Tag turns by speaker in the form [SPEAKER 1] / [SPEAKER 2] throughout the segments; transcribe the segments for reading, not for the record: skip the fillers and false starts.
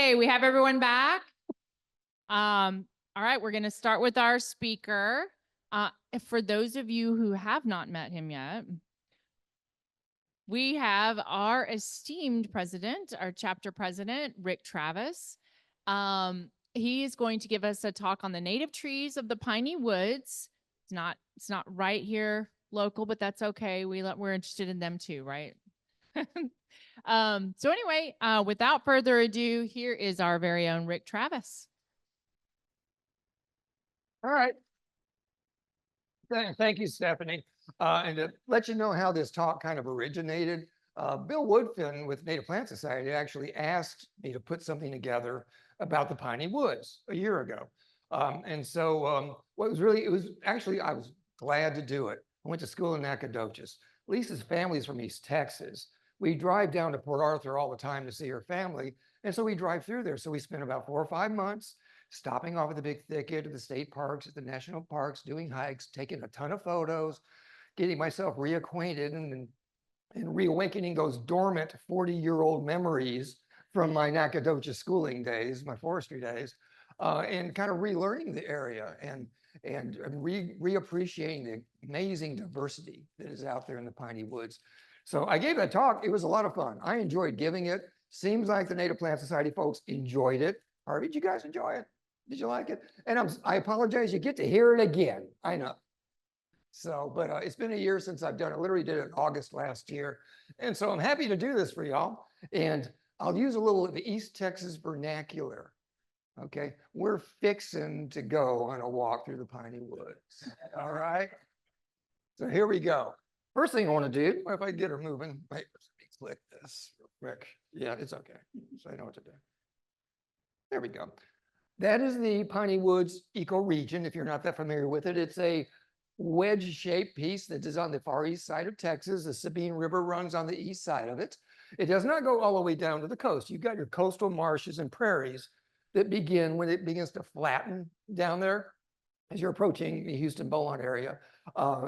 [SPEAKER 1] Okay, we have everyone back. All right, we're going to start with our speaker. For those of you who have not met him yet, we have our esteemed president, our chapter president, Rick Travis. He is going to give us a talk on the native trees of the Piney Woods. It's not right here local, but that's okay. We're interested in them too, right? So anyway, without further ado, here is our very own Rick Travis.
[SPEAKER 2] All right. Thank you, Stephanie. And to let you know how this talk kind of originated, Bill Woodfin with Native Plant Society actually asked me to put something together about the Piney Woods a year ago. What was really, I was glad to do it. I went to school in Nacogdoches. Lisa's family is from East Texas. We drive down to Port Arthur all the time to see her family. And so we drive through there. So we spent about 4 or 5 months stopping off at the big thicket, at the state parks, at the national parks, doing hikes, taking a ton of photos, getting myself reacquainted and reawakening those dormant 40-year-old memories from my Nacogdoches schooling days, my forestry days, and kind of relearning the area and reappreciating the amazing diversity that is out there in the Piney Woods. So I gave that talk. It was a lot of fun. I enjoyed giving it. Seems like the Native Plant Society folks enjoyed it. Harvey, did you guys enjoy it? Did you like it? And I apologize, you get to hear it again. I know. So, but it's been a year since I've done it. Literally did it in August last year. And so I'm happy to do this for y'all. And I'll use a little of the East Texas vernacular. Okay, we're fixing to go on a walk through the Piney Woods. All right. So here we go. First thing I want to do, if I get her moving, wait, let me click this real quick. Yeah, it's okay. So I know what to do. There we go. That is the Piney Woods ecoregion. If you're not that familiar with it, it's a wedge-shaped piece that is on the far east side of Texas. The Sabine River runs on the east side of it. It does not go all the way down to the coast. You've got your coastal marshes and prairies that begin when it begins to flatten down there as you're approaching the Houston Beaumont area.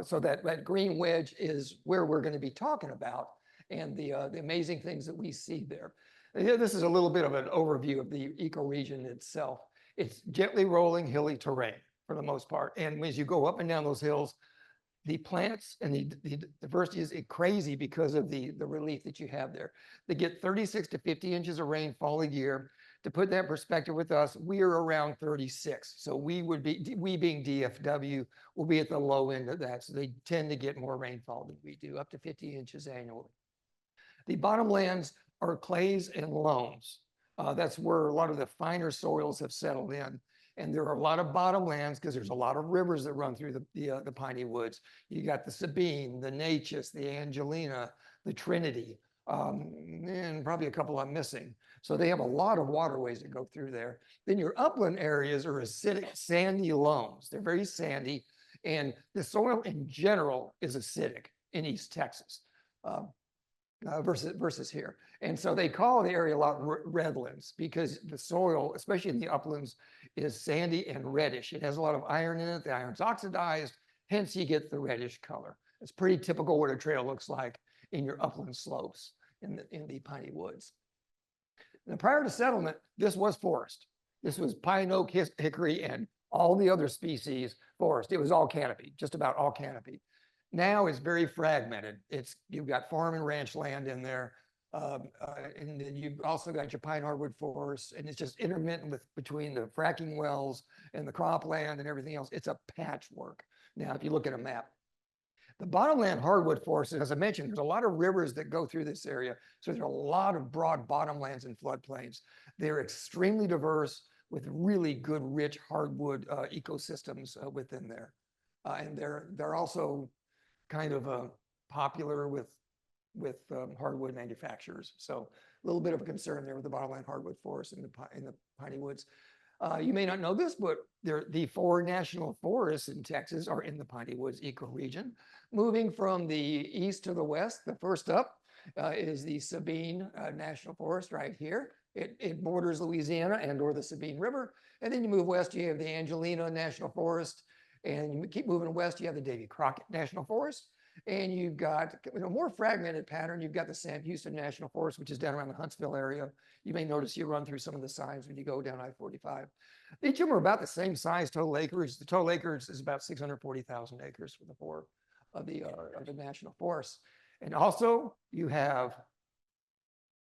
[SPEAKER 2] So that green wedge is where we're going to be talking about and the amazing things that we see there. And here, this is a little bit of an overview of the ecoregion itself. It's gently rolling hilly terrain for the most part. And as you go up and down those hills, the plants and the diversity is crazy because of the relief that you have there. They get 36 to 50 inches of rainfall a year. To put that in perspective with us, we are around 36. So we being DFW, will be at the low end of that. So they tend to get more rainfall than we do, up to 50 inches annually. The bottomlands are clays and loams. That's where a lot of the finer soils have settled in. And there are a lot of bottomlands because there's a lot of rivers that run through the Piney Woods. You got the Sabine, the Neches, the Angelina, the Trinity, and probably a couple I'm missing. So they have a lot of waterways that go through there. Then your upland areas are acidic, sandy loams. They're very sandy. And the soil in general is acidic in East Texas. Versus here. And so they call the area a lot redlands because the soil, especially in the uplands, is sandy and reddish. It has a lot of iron in it. The iron's oxidized, hence you get the reddish color. It's pretty typical what a trail looks like in your upland slopes in the Piney Woods. Now, prior to settlement, this was forest. This was pine, oak, hickory, and all the other species forest. It was all canopy, just about all canopy. Now it's very fragmented. You've got farm and ranch land in there. And then you've also got your pine hardwood forests, and it's just intermittent between the fracking wells and the cropland and everything else. It's a patchwork. Now, if you look at a map, the bottomland hardwood forests, as I mentioned, there's a lot of rivers that go through this area. So there's a lot of broad bottomlands and floodplains. They're extremely diverse with really good, rich hardwood ecosystems within there. And they're also kind of popular with hardwood manufacturers. So a little bit of a concern there with the bottomland hardwood forest in the Piney Woods. You may not know this, but the 4 national forests in Texas are in the Piney Woods ecoregion. Moving from the east to the west, the first up is the Sabine National Forest right here. It borders Louisiana and or the Sabine River. And then you move west, you have the Angelina National Forest. And you keep moving west, you have the Davy Crockett National Forest. And you've got a more fragmented pattern. You've got the Sam Houston National Forest, which is down around the Huntsville area. You may notice you run through some of the signs when you go down I-45. Each of them are about the same size total acreage. The total acreage is about 640,000 acres for the four of the national forests. And also you have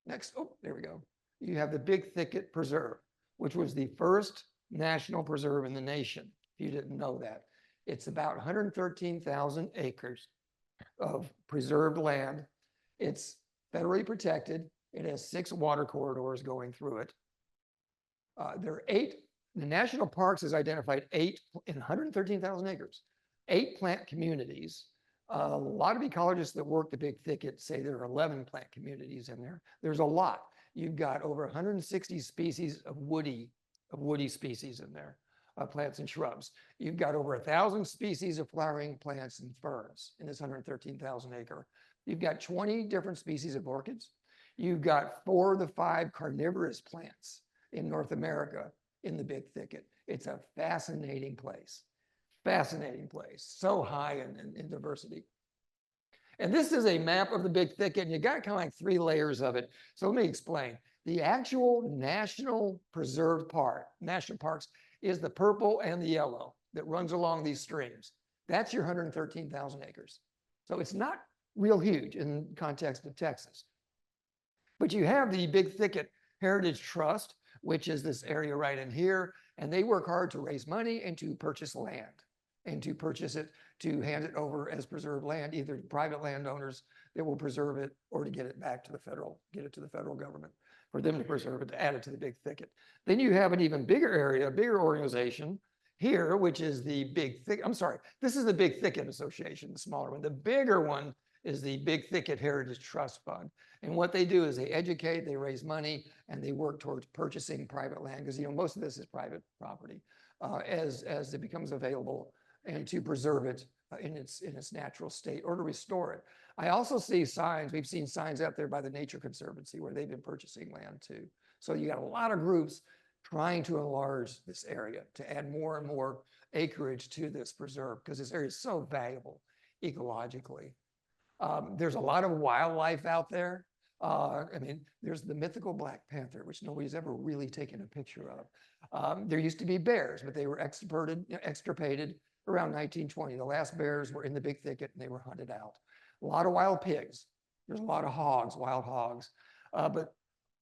[SPEAKER 2] next, oh, there we go. You have the Big Thicket Preserve, which was the first national preserve in the nation. If you didn't know that, it's about 113,000 acres of preserved land. It's federally protected. It has 6 water corridors going through it. There are 8, the national parks has identified 8 in 113,000 acres, 8 plant communities. A lot of ecologists that work the Big Thicket say there are 11 plant communities in there. There's a lot. You've got over 160 species of woody species in there, plants and shrubs. You've got over 1,000 species of flowering plants and ferns in this 113,000 acre. You've got 20 different species of orchids. You've got 4 of the 5 carnivorous plants in North America in the Big Thicket. It's a fascinating place. Fascinating place, so high in diversity. And this is a map of the Big Thicket, and you got kind of like 3 layers of it. So let me explain. The actual national preserved park, national parks, is the purple and the yellow that runs along these streams. That's your 113,000 acres. So it's not real huge in context of Texas. But you have the Big Thicket Heritage Trust, which is this area right in here, and they work hard to raise money and to purchase land, and to purchase it, to hand it over as preserved land, either to private landowners that will preserve it, or to get it back to the federal, get it to the federal government, for them to preserve it, to add it to the Big Thicket. Then you have an even bigger area, a bigger organization here, which is the Big Thicket, I'm sorry, this is the Big Thicket Association, the smaller one. The bigger one is the Big Thicket Heritage Trust Fund. And what they do is they educate, they raise money, and they work towards purchasing private land, because most of this is private property, as it becomes available, and to preserve it in its natural state, or to restore it. I also see signs, we've seen signs out there by the Nature Conservancy where they've been purchasing land too. So you got a lot of groups trying to enlarge this area, to add more and more acreage to this preserve, because this area is so valuable ecologically. There's a lot of wildlife out there. I mean, there's the mythical black panther, which nobody's ever really taken a picture of. There used to be bears, but they were extirpated around 1920. The last bears were in the Big Thicket and they were hunted out. A lot of wild pigs. There's a lot of hogs, wild hogs. But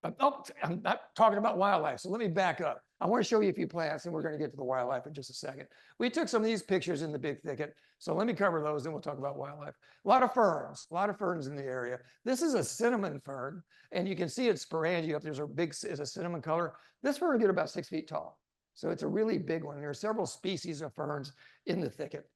[SPEAKER 2] I'm not talking about wildlife, so let me back up. I want to show you a few plants, and we're going to get to the wildlife in just a second. We took some of these pictures in the Big Thicket, so let me cover those, then we'll talk about wildlife. A lot of ferns in the area. This is a cinnamon fern, and you can see it's sporangia up there's a cinnamon color. This fern will get about 6 feet tall, so it's a really big one. There are several species of ferns in the thicket.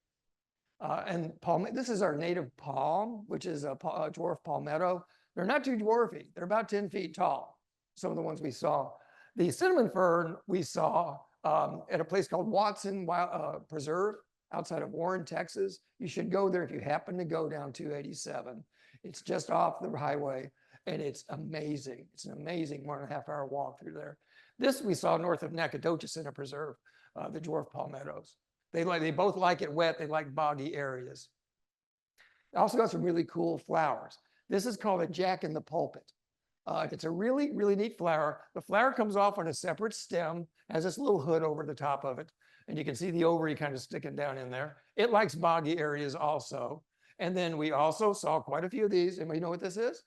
[SPEAKER 2] And this is our native palm, which is a dwarf palmetto. They're not too dwarfy. They're about 10 feet tall, some of the ones we saw. The cinnamon fern we saw at a place called Watson Preserve outside of Warren, Texas. You should go there if you happen to go down 287. It's just off the highway, and it's amazing. It's an amazing 1.5 hour walk through there. This we saw north of Nacogdoches in a preserve, the dwarf palmettos. They both like it wet. They like boggy areas. Also got some really cool flowers. This is called a jack in the pulpit. It's a really, really neat flower. The flower comes off on a separate stem, has this little hood over the top of it, and you can see the ovary kind of sticking down in there. It likes boggy areas also. And then we also saw quite a few of these. Anybody know what this is?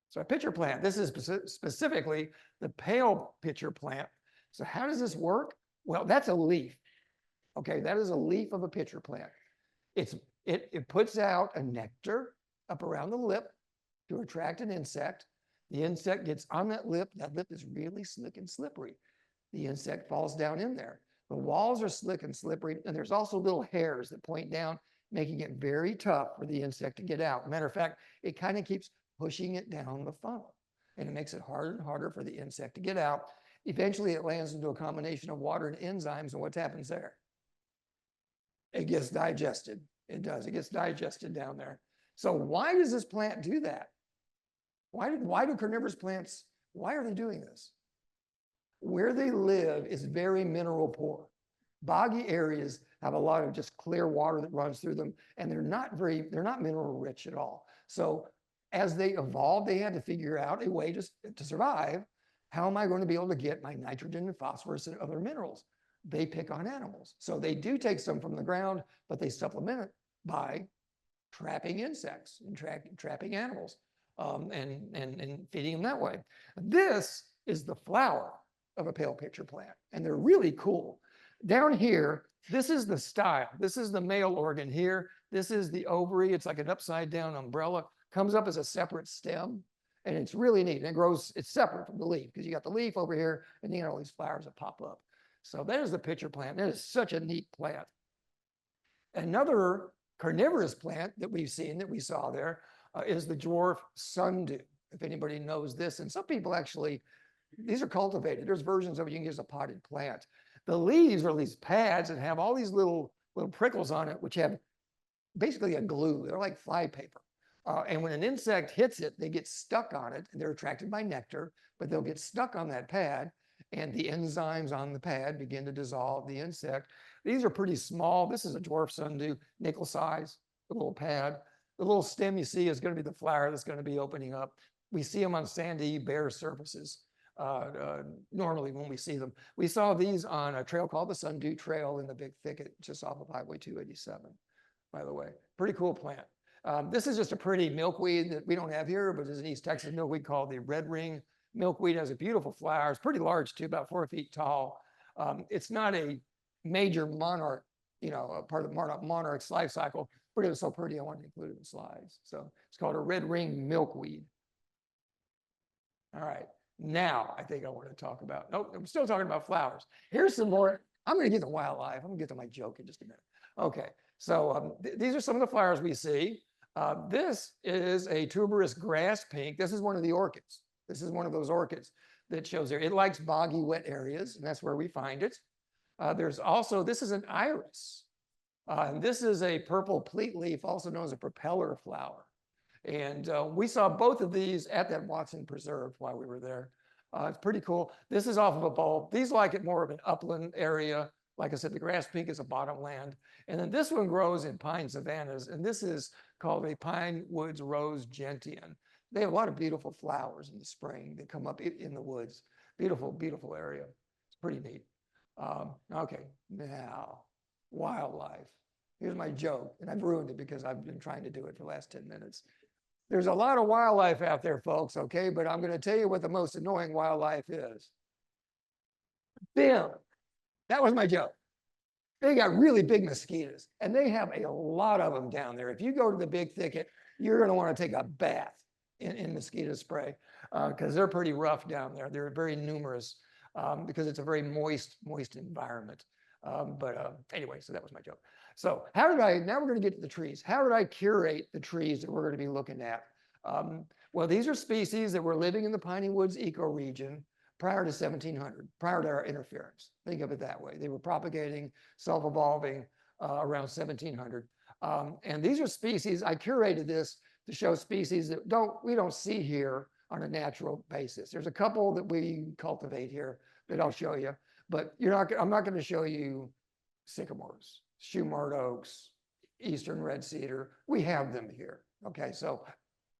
[SPEAKER 2] So a pitcher plant. This is specifically the pale pitcher plant. So how does this work? Well, that's a leaf. Okay, that is a leaf of a pitcher plant. It puts out a nectar up around the lip to attract an insect. The insect gets on that lip. That lip is really slick and slippery. The insect falls down in there. The walls are slick and slippery, and there's also little hairs that point down, making it very tough for the insect to get out. Matter of fact, it kind of keeps pushing it down the funnel, and it makes it harder and harder for the insect to get out. Eventually, it lands into a combination of water and enzymes, and what happens there? It gets digested. It does. It gets digested down there. So why does this plant do that? Why do carnivorous plants, why are they doing this? Where they live is very mineral poor. Boggy areas, have a lot of just clear water that runs through them, and they're not mineral rich at all. So as they evolved, they had to figure out a way to survive. How am I going to be able to get my nitrogen and phosphorus and other minerals? They pick on animals. So they do take some from the ground, but they supplement it by trapping insects and trapping animals and feeding them that way. This is the flower of a pale pitcher plant, and they're really cool. Down here, this is the style. This is the male organ here. This is the ovary. It's like an upside down umbrella, comes up as a separate stem, and it's really neat. And it grows, it's separate from the leaf because you got the leaf over here and you got all these flowers that pop up. So there's the pitcher plant. That is such a neat plant. Another carnivorous plant that we've seen, that we saw there, is the dwarf sundew. If anybody knows this, and some people actually, these are cultivated. There's versions of it you can use a potted plant. The leaves are these pads that have all these little prickles on it, which have basically a glue. They're like fly paper. And when an insect hits it, they get stuck on it, and they're attracted by nectar, but they'll get stuck on that pad, and the enzymes on the pad begin to dissolve the insect. These are pretty small. This is a dwarf sundew, nickel size, the little pad. The little stem you see is going to be the flower that's going to be opening up. We see them on sandy, bare surfaces normally when we see them. We saw these on a trail called the Sundew Trail in the Big Thicket just off of Highway 287, by the way. Pretty cool plant. This is just a pretty milkweed that we don't have here, but there's an East Texas milkweed called the red ring milkweed. It has a beautiful flower. It's pretty large too, about 4 feet tall. It's not a major monarch, a part of the monarch's life cycle, but it was so pretty I wanted to include it in the slides. So it's called a red ring milkweed. All right, now I think I want to talk about, nope, I'm still talking about flowers. Here's some more. I'm going to get to wildlife. I'm going to get to my joke in just a minute. Okay, so these are some of the flowers we see. This is a tuberous grass pink. This is one of the orchids. This is one of those orchids that shows there. It likes boggy, wet areas, and that's where we find it. There's also, this is an iris. And this is a purple pleat leaf, also known as a propeller flower. And we saw both of these at that Watson Preserve while we were there. It's pretty cool. This is off of a bulb. These like it more of an upland area. Like I said, the grass pink is a bottomland. And then this one grows in pine savannas. And this is called a Piney Woods rose gentian. They have a lot of beautiful flowers in the spring that come up in the woods. Beautiful, beautiful area. It's pretty neat. Okay, now wildlife. Here's my joke, and I've ruined it because I've been trying to do it for the last 10 minutes. There's a lot of wildlife out there, folks, okay? But I'm going to tell you what the most annoying wildlife is. Them. That was my joke. They got really big mosquitoes, and they have a lot of them down there. If you go to the Big Thicket, you're going to want to take a bath in mosquito spray because they're pretty rough down there. They're very numerous because it's a very moist environment. Anyway, so that was my joke. So now we're going to get to the trees. How did I curate the trees that we're going to be looking at? Well, these are species that were living in the Piney Woods ecoregion prior to 1700, prior to our interference. Think of it that way. They were propagating, self-evolving around 1700. And these are species, I curated this to show species that we don't see here on a natural basis. There's a couple that we cultivate here that I'll show you, but I'm not going to show you sycamores, shoe-marked oaks, eastern red cedar. We have them here. Okay, so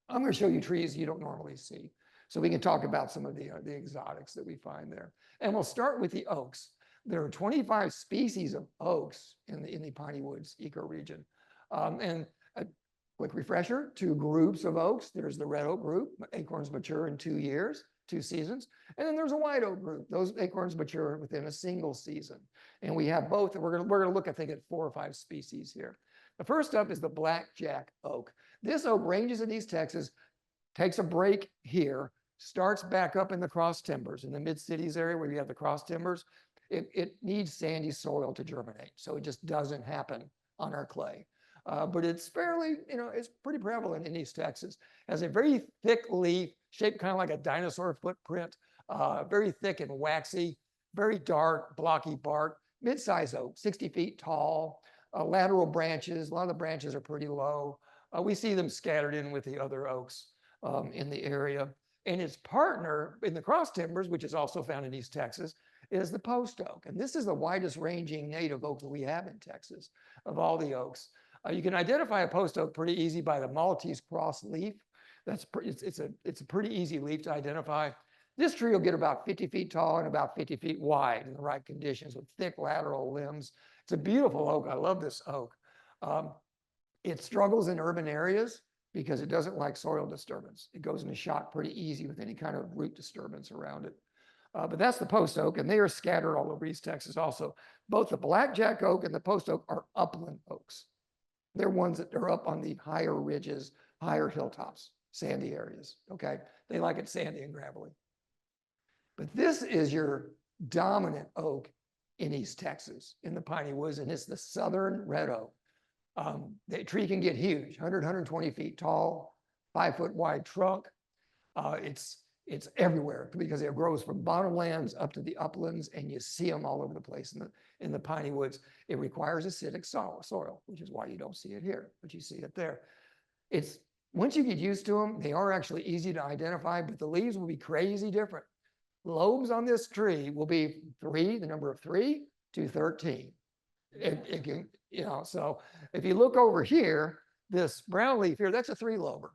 [SPEAKER 2] I'm going to show you trees you don't normally see. So we can talk about some of the exotics that we find there. And we'll start with the oaks. There are 25 species of oaks in the Piney Woods ecoregion. And a quick refresher, 2 groups of oaks. There's the red oak group, acorns mature in 2 years, 2 seasons. And then there's a white oak group. Those acorns mature within a single season. And we have both, and we're gonna look, I think, at 4 or 5 species here. The first up is the blackjack oak. This oak ranges in East Texas, takes a break here, starts back up in the cross timbers in the mid-cities area where you have the cross timbers. It needs sandy soil to germinate, so it just doesn't happen on our clay. But it's fairly, it's pretty prevalent in East Texas. Has a very thick leaf, shaped kind of like a dinosaur footprint, very thick and waxy, very dark, blocky bark, mid-size oak, 60 feet tall, lateral branches. A lot of the branches are pretty low. We see them scattered in with the other oaks in the area. And its partner in the cross timbers, which is also found in East Texas, is the post oak. And this is the widest ranging native oak that we have in Texas of all the oaks. You can identify a post oak pretty easy by the Maltese cross leaf. It's a pretty easy leaf to identify. This tree will get about 50 feet tall and about 50 feet wide in the right conditions with thick lateral limbs. It's a beautiful oak. I love this oak. It struggles in urban areas because it doesn't like soil disturbance. It goes into shock pretty easy with any kind of root disturbance around it. But that's the post oak, and they are scattered all over East Texas also. Both the blackjack oak and the post oak are upland oaks. They're ones that are up on the higher ridges, higher hilltops, sandy areas, okay? They like it sandy and gravelly. But this is your dominant oak in East Texas, in the Piney Woods, and it's the southern red oak. The tree can get huge, 100, 120 feet tall, 5-foot wide trunk. It's everywhere because it grows from bottomlands up to the uplands, and you see them all over the place in the Piney Woods. It requires acidic soil, which is why you don't see it here, but you see it there. Once you get used to them, they are actually easy to identify, but the leaves will be crazy different. Lobes on this tree will be the number of 3 to 13. It can, so if you look over here, this brown leaf here, that's a 3-lober.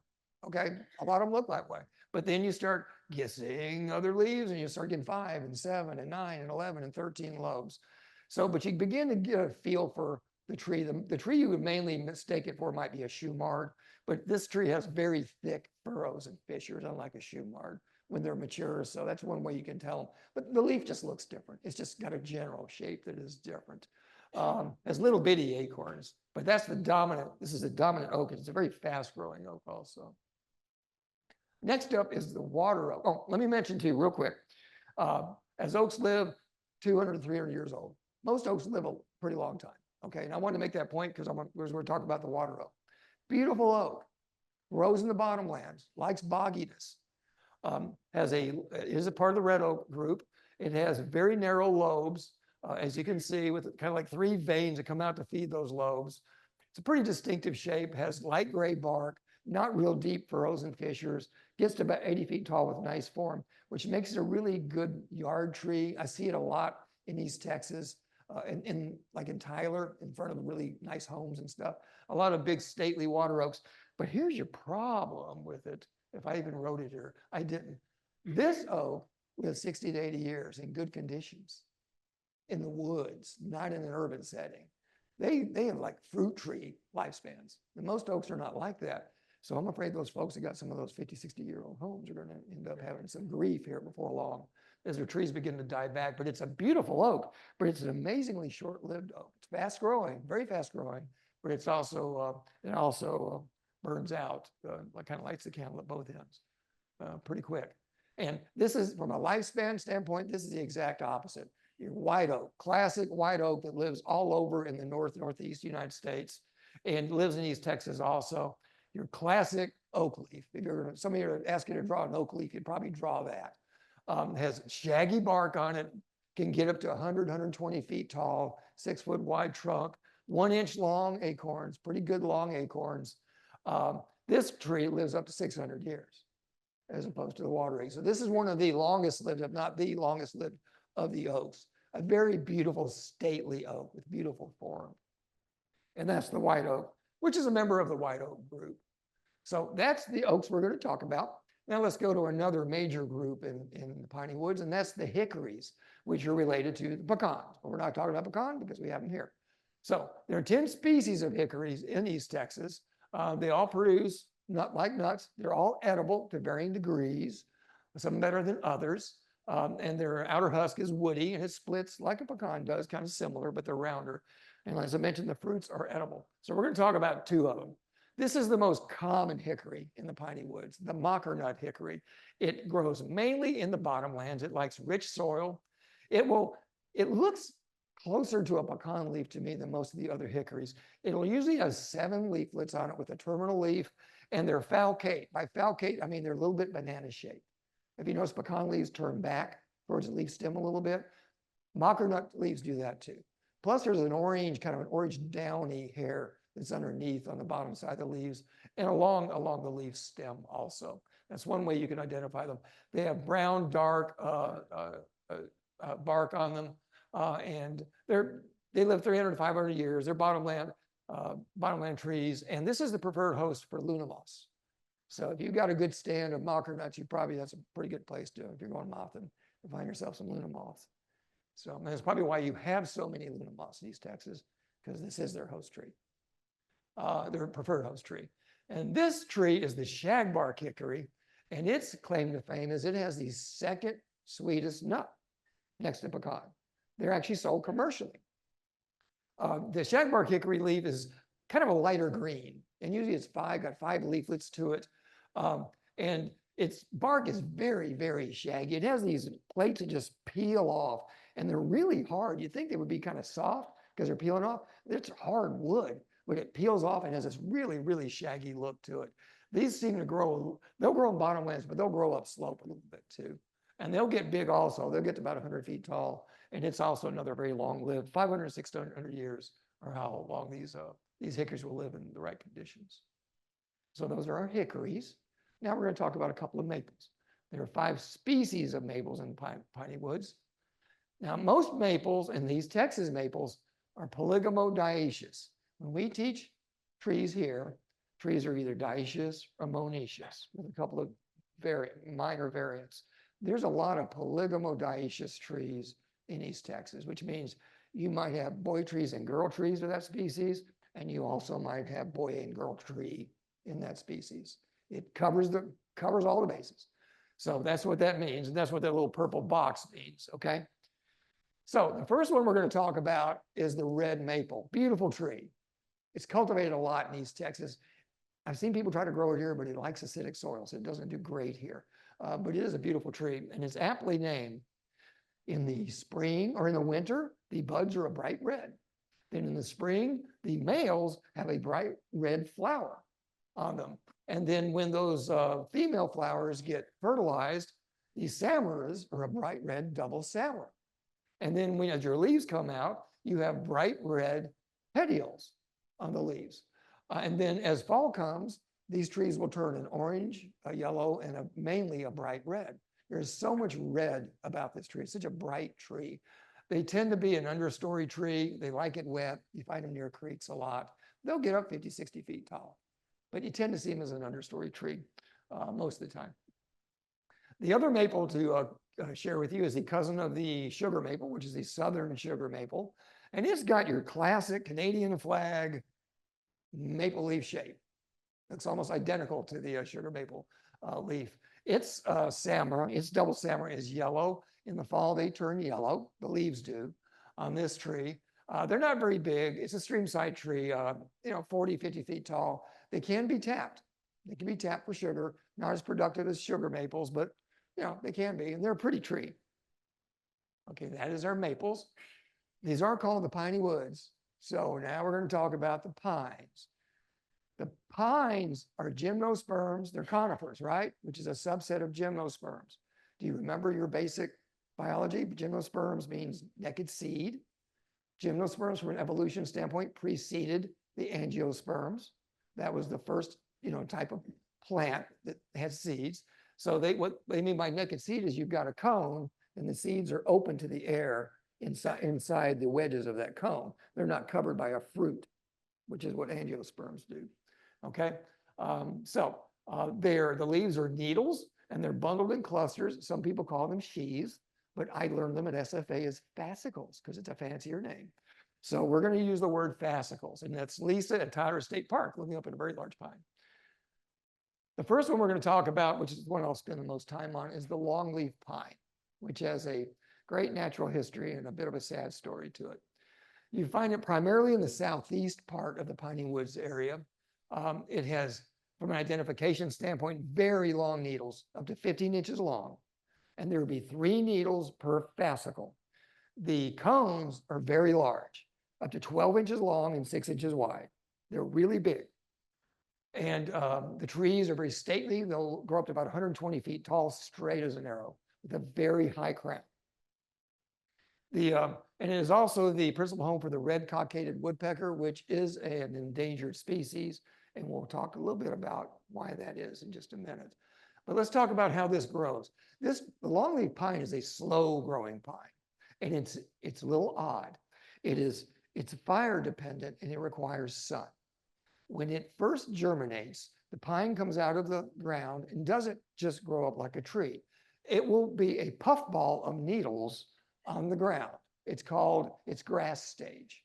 [SPEAKER 2] Okay, a lot of them look that way. But then you start seeing other leaves, and you start getting 5 and 7 and 9 and 11 and 13 lobes. So, but you begin to get a feel for the tree. The tree you would mainly mistake it for might be a shumard, but this tree has very thick furrows and fissures, unlike a shumard when they're mature. So that's one way you can tell them. But the leaf just looks different. It's just got a general shape that is different. Has little bitty acorns, but this is a dominant oak. It's a very fast growing oak also. Next up is the water oak. Oh, let me mention to you real quick. As oaks live 200 to 300 years old, most oaks live a pretty long time. Okay, and I wanted to make that point because we're talking about the water oak. Beautiful oak, grows in the bottomlands, likes bogginess. Is a part of the red oak group. It has very narrow lobes, as you can see, with kind of like 3 veins that come out to feed those lobes. It's a pretty distinctive shape, has light gray bark, not real deep furrows and fissures, gets to about 80 feet tall with nice form, which makes it a really good yard tree. I see it a lot in East Texas, like in Tyler, in front of really nice homes and stuff. A lot of big stately water oaks. But here's your problem with it. If I even wrote it here, I didn't. This oak lives 60 to 80 years in good conditions in the woods, not in an urban setting. They have like fruit tree lifespans. And most oaks are not like that. So I'm afraid those folks that got some of those 50, 60-year-old homes are going to end up having some grief here before long as their trees begin to die back. But it's a beautiful oak, but it's an amazingly short-lived oak. It's fast growing, very fast growing, but it also burns out, kind of lights the candle at both ends pretty quick. And this is, from a lifespan standpoint, this is the exact opposite. Your white oak, classic white oak that lives all over in the northeast United States and lives in East Texas also. Your classic oak leaf. If somebody were to ask you to draw an oak leaf, you'd probably draw that. Has shaggy bark on it, can get up to 100, 120 feet tall, 6-foot wide trunk, 1-inch long acorns, pretty good long acorns. This tree lives up to 600 years as opposed to the water oak. So this is one of the longest lived, if not the longest lived of the oaks. A very beautiful, stately oak with beautiful form. And that's the white oak, which is a member of the white oak group. So that's the oaks we're going to talk about. Now let's go to another major group in the Piney Woods, and that's the hickories, which are related to the pecans. But we're not talking about pecan because we have them here. So there are 10 species of hickories in East Texas. They all produce nut-like nuts. They're all edible to varying degrees, some better than others. And their outer husk is woody and it splits like a pecan does, kind of similar, but they're rounder. And as I mentioned, the fruits are edible. So we're going to talk about 2 of them. This is the most common hickory in the Piney Woods, the mockernut hickory. It grows mainly in the bottomlands. It likes rich soil. It looks closer to a pecan leaf to me than most of the other hickories. It'll usually have 7 leaflets on it with a terminal leaf, and they're falcate. By falcate, I mean they're a little bit banana shaped. If you notice, pecan leaves turn back towards the leaf stem a little bit. Mockernut leaves do that too. Plus there's an orange, kind of an orange downy hair that's underneath on the bottom side of the leaves and along the leaf stem also. That's one way you can identify them. They have brown, dark bark on them, and they live 300 to 500 years. They're bottomland trees, and this is the preferred host for Luna moths. So if you've got a good stand of mocker nuts, that's a pretty good place to, if you're going mothing, to find yourself some Luna moths. So that's probably why you have so many Luna moths in East Texas, because this is their host tree, their preferred host tree. And this tree is the shagbark hickory, and its claim to fame is it has the second sweetest nut next to pecan. They're actually sold commercially. The shagbark hickory leaf is kind of a lighter green, and usually it's got 5 leaflets to it. And its bark is very, very shaggy. It has these plates that just peel off, and they're really hard. You'd think they would be kind of soft because they're peeling off. It's hard wood, but it peels off and has this really, really shaggy look to it. These seem to grow, they'll grow in bottomlands, but they'll grow up slope a little bit too. And they'll get big also. They'll get to about 100 feet tall. And it's also another very long-lived, 500, 600 years are how long these hickories will live in the right conditions. So those are our hickories. Now we're going to talk about a couple of maples. There are 5 species of maples in piney woods. Now, most maples, and these Texas maples, are polygamo-dioecious. When we teach trees here, trees are either dioecious or monoecious, with a couple of minor variants. There's a lot of polygamo-dioecious trees in East Texas, which means you might have boy trees and girl trees of that species, and you also might have boy and girl tree in that species. It covers all the bases. So that's what that means, and that's what that little purple box means, okay? So the first one we're going to talk about is the red maple. Beautiful tree. It's cultivated a lot in East Texas. I've seen people try to grow it here, but it likes acidic soil, so it doesn't do great here. But it is a beautiful tree, and it's aptly named. In the spring or in the winter, the buds are a bright red. Then in the spring, the males have a bright red flower on them. And then when those female flowers get fertilized, the samaras are a bright red double samara. And then as your leaves come out, you have bright red petioles on the leaves. And then as fall comes, these trees will turn an orange, a yellow, and mainly a bright red. There's so much red about this tree. It's such a bright tree. They tend to be an understory tree. They like it wet. You find them near creeks a lot. They'll get up 50, 60 feet tall, but you tend to see them as an understory tree most of the time. The other maple to share with you is the cousin of the sugar maple, which is the southern sugar maple. And it's got your classic Canadian flag maple leaf shape. It's almost identical to the sugar maple leaf. Its samara, its double samara is yellow. In the fall, they turn yellow. The leaves do on this tree. They're not very big. It's a streamside tree, 40, 50 feet tall. They can be tapped. They can be tapped for sugar. Not as productive as sugar maples, but they can be, and they're a pretty tree. Okay, that is our maples. These are called the piney woods. So now we're going to talk about the pines. The pines are gymnosperms. They're conifers, right? Which is a subset of gymnosperms. Do you remember your basic biology? Gymnosperms means naked seed. Gymnosperms, from an evolution standpoint, preceded the angiosperms. That was the first, type of plant that has seeds. So what they mean by naked seed is you've got a cone, and the seeds are open to the air inside the wedges of that cone. They're not covered by a fruit, which is what angiosperms do. Okay, the leaves are needles, and they're bundled in clusters. Some people call them sheaves, but I learned them at SFA as fascicles because it's a fancier name. So we're going to use the word fascicles, and that's Lisa at Tyler State Park looking up at a very large pine. The first one we're going to talk about, which is the one I'll spend the most time on, is the longleaf pine, which has a great natural history and a bit of a sad story to it. You find it primarily in the southeast part of the Piney Woods area. It has, from an identification standpoint, very long needles, up to 15 inches long, and there would be 3 needles per fascicle. The cones are very large, up to 12 inches long and 6 inches wide. They're really big. And the trees are very stately. They'll grow up to about 120 feet tall, straight as an arrow, with a very high crown. And it is also the principal home for the red cockaded woodpecker, which is an endangered species. And we'll talk a little bit about why that is in just a minute. But let's talk about how this grows. The longleaf pine is a slow growing pine, and it's a little odd. It's fire dependent and it requires sun. When it first germinates, the pine comes out of the ground and doesn't just grow up like a tree. It will be a puffball of needles on the ground. It's called its grass stage.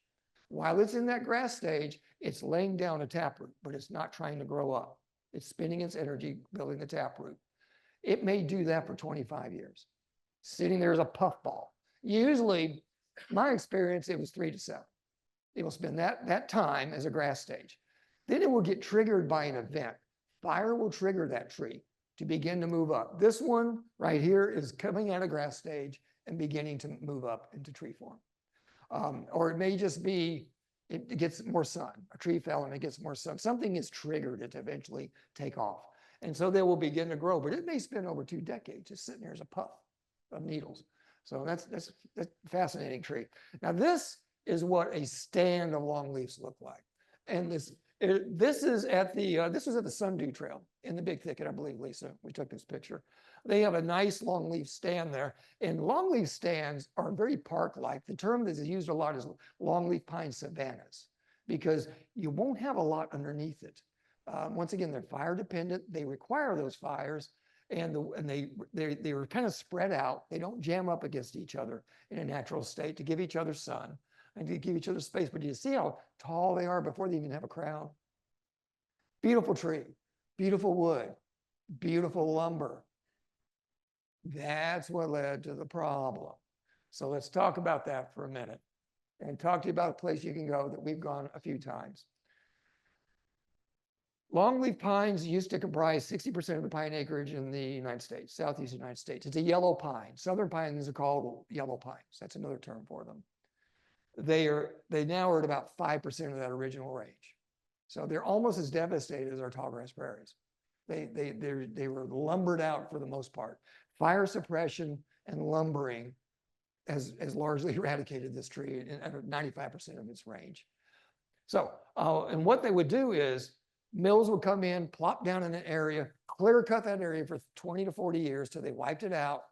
[SPEAKER 2] While it's in that grass stage, it's laying down a taproot, but it's not trying to grow up. It's spending its energy building the taproot. It may do that for 25 years, sitting there as a puffball. Usually, my experience, it was 3 to 7. It will spend that time as a grass stage. Then it will get triggered by an event. Fire will trigger that tree to begin to move up. This one right here is coming out of grass stage and beginning to move up into tree form. Or it may just be, it gets more sun. A tree fell and it gets more sun. Something is triggered it to eventually take off. And so they will begin to grow, but it may spend over 2 decades just sitting there as a puff of needles. So that's a fascinating tree. Now this is what a stand of longleafs look like. And this is at the this was at the Sundew Trail in the Big Thicket, I believe, Lisa. We took this picture. They have a nice longleaf stand there, and longleaf stands are very park-like. The term that is used a lot is longleaf pine savannas, because you won't have a lot underneath it. Once again, they're fire dependent. They require those fires, and they were kind of spread out. They don't jam up against each other in a natural state to give each other sun and to give each other space. But do you see how tall they are before they even have a crown? Beautiful tree, beautiful wood, beautiful lumber. That's what led to the problem. So let's talk about that for a minute and talk to you about a place you can go that we've gone a few times. Longleaf pines used to comprise 60% of the pine acreage in the United States, Southeast United States. It's a yellow pine. Southern pines are called yellow pines. That's another term for them. They now are at about 5% of that original range. So they're almost as devastated as our tallgrass prairies. They were lumbered out for the most part. Fire suppression and lumbering has largely eradicated this tree at 95% of its range. So, and what they would do is mills would come in, plop down in an area, clear cut that area for 20 to 40 years till they wiped it out,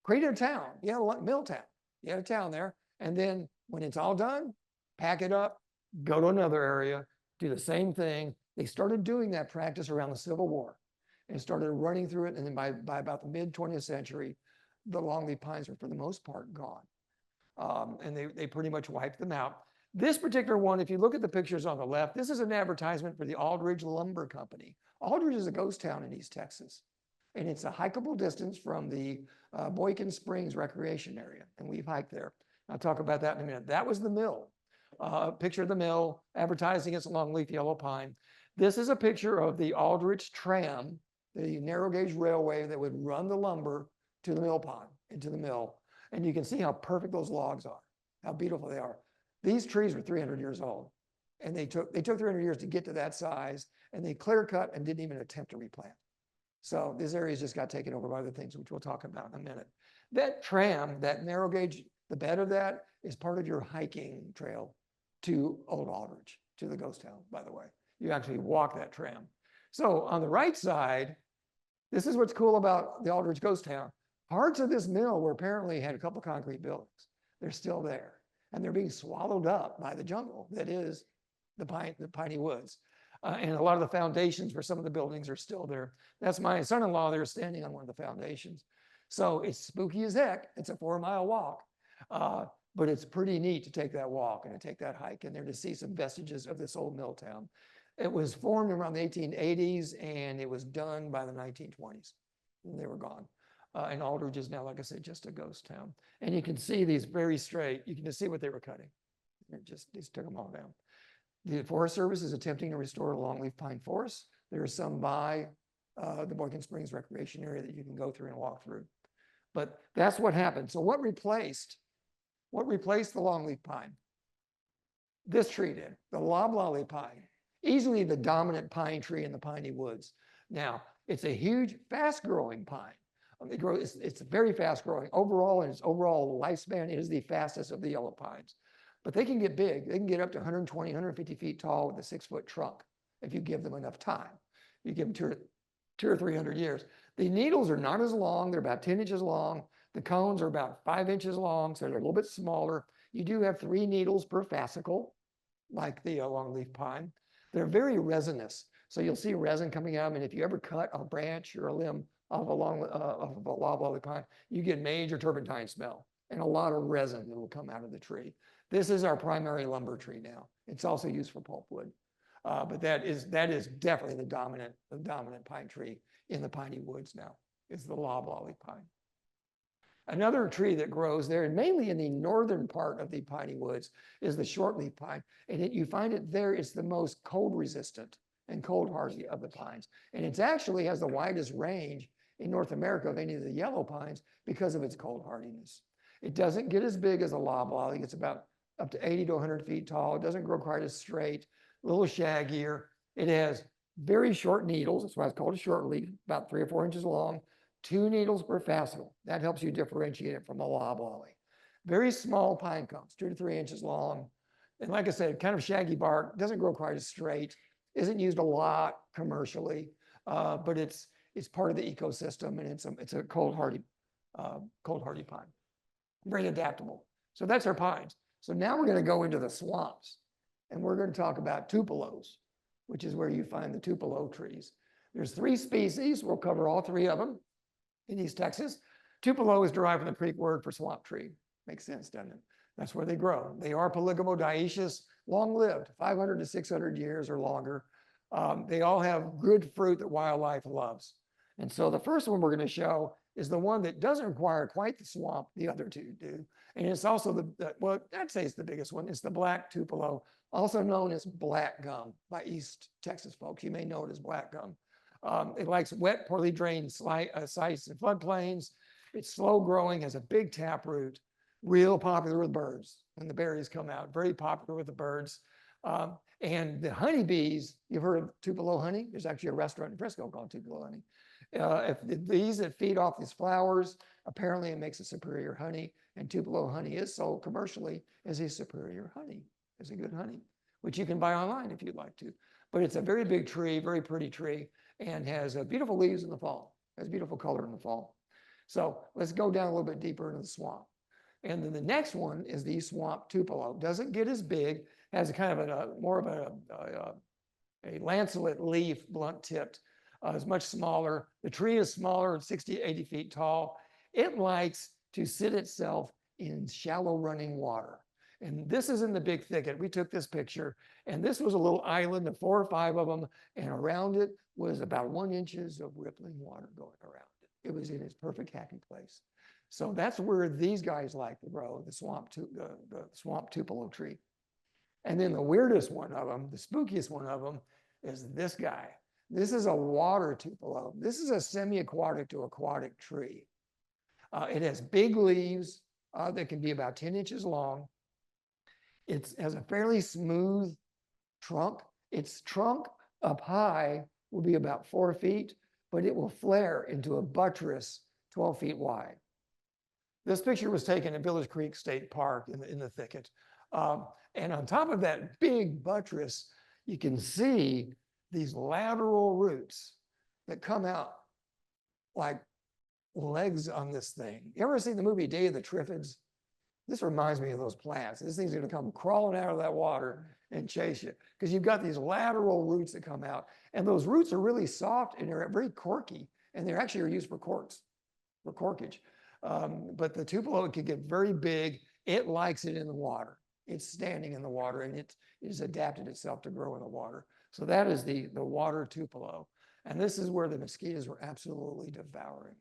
[SPEAKER 2] created a town. You had a mill town. You had a town there. And then when it's all done, pack it up, go to another area, do the same thing. They started doing that practice around the Civil War and started running through it. And then by about the mid 20th century, the longleaf pines were for the most part gone. And they pretty much wiped them out. This particular one, if you look at the pictures on the left, this is an advertisement for the Aldridge Lumber Company. Aldridge is a ghost town in East Texas. And it's a hikeable distance from the Boykin Springs recreation area. And we've hiked there. I'll talk about that in a minute. That was the mill. Picture of the mill advertising its longleaf yellow pine. This is a picture of the Aldrich tram, the narrow gauge railway that would run the lumber to the mill pond, into the mill. And you can see how perfect those logs are, how beautiful they are. These trees were 300 years old, and they took 300 years to get to that size, and they clear cut and didn't even attempt to replant. So this area just got taken over by other things, which we'll talk about in a minute. That tram, that narrow gauge, the bed of that is part of your hiking trail to Old Aldrich, to the ghost town, by the way. You actually walk that tram. So on the right side, this is what's cool about the Aldrich ghost town. Parts of this mill were apparently had a couple concrete buildings. They're still there. And they're being swallowed up by the jungle that is the Piney Woods. And a lot of the foundations for some of the buildings are still there. That's my son-in-law there standing on one of the foundations. So it's spooky as heck. It's a 4-mile walk. But it's pretty neat to take that walk and to take that hike in there to see some vestiges of this old mill town. It was formed around the 1880s and it was done by the 1920s. And they were gone. And Aldridge is now, like I said, just a ghost town. And you can see these very straight. You can just see what they were cutting. They just took them all down. The Forest Service is attempting to restore longleaf pine forests. There are some by the Boykin Springs recreation area that you can go through and walk through. But that's what happened. So what replaced the longleaf pine? This tree did, the loblolly pine, easily the dominant pine tree in the Piney Woods. Now, it's a huge, fast-growing pine. It's very fast growing. Overall, in its overall lifespan, it is the fastest of the yellow pines. But they can get big. They can get up to 120, 150 feet tall with a 6-foot trunk if you give them enough time. You give them two or 300 years. The needles are not as long. They're about 10 inches long. The cones are about 5 inches long, so they're a little bit smaller. You do have 3 needles per fascicle, like the longleaf pine. They're very resinous. So you'll see resin coming out. And if you ever cut a branch or a limb of a loblolly pine, you get major turpentine smell and a lot of resin that will come out of the tree. This is our primary lumber tree now. It's also used for pulpwood. But that is definitely the dominant pine tree in the piney woods now, is the loblolly pine. Another tree that grows there, and mainly in the northern part of the piney woods, is the shortleaf pine. And you find it there, it's the most cold resistant and cold hardy of the pines. And it actually has the widest range in North America of any of the yellow pines because of its cold hardiness. It doesn't get as big as a loblolly. It's about up to 80 to 100 feet tall. It doesn't grow quite as straight, a little shaggier. It has very short needles. That's why it's called a shortleaf, about 3 or 4 inches long. 2 needles per fascicle. That helps you differentiate it from a loblolly. Very small pine cones, 2 to 3 inches long. And like I said, kind of shaggy bark, doesn't grow quite as straight, isn't used a lot commercially, but it's part of the ecosystem, and it's a cold hardy pine. Very adaptable. So that's our pines. So now we're going to go into the swamps, and we're going to talk about tupelos, which is where you find the tupelo trees. There's 3 species. We'll cover all 3 of them in East Texas. Tupelo is derived from the Creek word for swamp tree. Makes sense, doesn't it? That's where they grow. They are polygamo-dioecious, long-lived, 500 to 600 years or longer. They all have good fruit that wildlife loves. And so the first one we're going to show is the one that doesn't require quite the swamp the other 2 do. And it's also well, I'd say it's the biggest one. It's the black tupelo, also known as black gum by East Texas folks. You may know it as black gum. It likes wet, poorly drained sites and floodplains. It's slow growing, has a big taproot, real popular with birds when the berries come out, very popular with the birds. And the honeybees, you've heard of Tupelo honey? There's actually a restaurant in Frisco called Tupelo honey. If the bees that feed off these flowers, apparently it makes a superior honey, and Tupelo honey is sold commercially as a superior honey, as a good honey, which you can buy online if you'd like to. But it's a very big tree, very pretty tree, and has beautiful leaves in the fall, has beautiful color in the fall. So let's go down a little bit deeper into the swamp. And then the next one is the swamp tupelo. Doesn't get as big, has a kind of more of a lanceolate leaf, blunt tipped, is much smaller. The tree is smaller, 60, 80 feet tall. It likes to sit itself in shallow running water. And this is in the big thicket. We took this picture, and this was a little island of 4 or 5 of them, and around it was about 1 inch of rippling water going around it. It was in its perfect happy place. So that's where these guys like to grow, the swamp tupelo tree. And then the weirdest one of them, the spookiest one of them, is this guy. This is a water tupelo. This is a semi-aquatic to aquatic tree. It has big leaves that can be about 10 inches long. It has a fairly smooth trunk. Its trunk up high will be about 4 feet, but it will flare into a buttress 12 feet wide. This picture was taken at Village Creek State Park in the thicket. And on top of that big buttress, you can see these lateral roots that come out like legs on this thing. You ever seen the movie Day of the Triffids? This reminds me of those plants. This thing's going to come crawling out of that water and chase you because you've got these lateral roots that come out. And those roots are really soft and they're very corky. And they actually are used for corks, for corkage. But the tupelo can get very big. It likes it in the water. It's standing in the water, and it has adapted itself to grow in the water. So that is the water tupelo. And this is where the mosquitoes were absolutely devouring